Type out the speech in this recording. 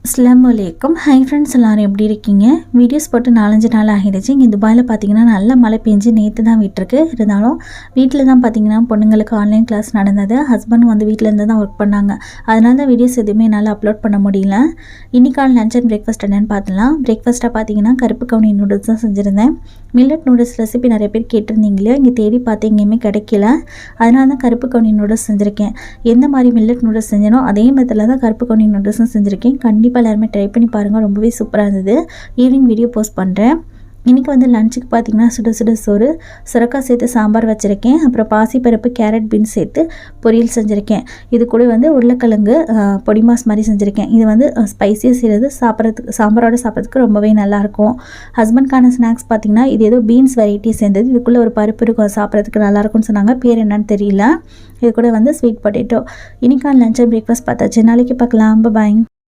அஸ்ஸலாமு அலைக்கும். Hi friends, எல்லோரும் எப்படி இருக்கீங்க? வீடியோஸ் போட்டு 4-5 நாள் ஆகிடுச்சு. இங்கே துபாயில் பார்த்தீங்கன்னா நல்ல மழை பெஞ்சு நேற்று தான் விட்டுருக்கு. இருந்தாலும் வீட்டில் தான் பார்த்தீங்கன்னா பொண்ணுங்களுக்கு ஆன்லைன் கிளாஸ் நடந்தது. ஹஸ்பண்ட் வந்து வீட்டில் இருந்து தான் ஒர்க் பண்ணாங்க. அதனால தான் வீடியோஸ் எதுவுமே என்னால் அப்லோட் பண்ண முடியல. இன்றைக்கான லஞ்ச் அண்ட் பிரேக்ஃபாஸ்ட் என்னென்னு பார்த்துலாம். பிரேக்ஃபாஸ்ட்டாக பார்த்தீங்கன்னா கருப்பு கவுனி நூடுல்ஸ் தான் செஞ்சுருந்தேன். மில்லட் நூடுல்ஸ் ரெசிபி நிறைய பேர் கேட்டிருந்தீங்க இல்லையா? இங்கே தேடி பார்த்து எங்கேயுமே கிடைக்கல. அதனால தான் கருப்பு கவுனி நூடுல்ஸ் செஞ்சுருக்கேன். எந்த மாதிரி மில்லட் நூடுல்ஸ் செஞ்சனோ அதே மெத்தடில் தான் கருப்பு கவுனி நூடுல்ஸும் செஞ்சுருக்கேன். கண்டிப்பாக எல்லாருமே ட்ரை பண்ணி பாருங்கள். ரொம்பவே சூப்பராக இருந்தது. ஈவினிங் வீடியோ போஸ்ட் பண்ணுறேன். இன்றைக்கி வந்து லஞ்சுக்கு பார்த்திங்கன்னா சுட சுட சோறு, சுரக்காய் சேர்த்து சாம்பார் வச்சுருக்கேன். அப்புறம் பாசிப்பருப்பு, கேரட், பீன்ஸ் சேர்த்து பொரியல் செஞ்சுருக்கேன். இது கூட வந்து உருளைக்கிழங்கு பொடி மாஸ் மாதிரி செஞ்சுருக்கேன். இது வந்து ஸ்பைஸியாக செய்கிறது சாப்பிட்றதுக்கு, சாம்பாரோடு சாப்பிட்றதுக்கு ரொம்பவே நல்லாயிருக்கும். ஹஸ்பண்ட்கான ஸ்நாக்ஸ் பார்த்திங்கன்னா இது ஏதோ பீன்ஸ் வெரைட்டி சேர்ந்தது. இதுக்குள்ளே ஒரு பருப்பு இருக்கும், சாப்பிட்றதுக்கு நல்லாயிருக்கும்னு சொன்னாங்க. பேர் என்னன்னு தெரியல. இது கூட வந்து ஸ்வீட் பொட்டேட்டோ. இன்றைக்கான லஞ்ச் அண்ட் பிரேக்ஃபாஸ்ட் பார்த்தாச்சு. நாளைக்கு பார்க்கலாம். பாய்.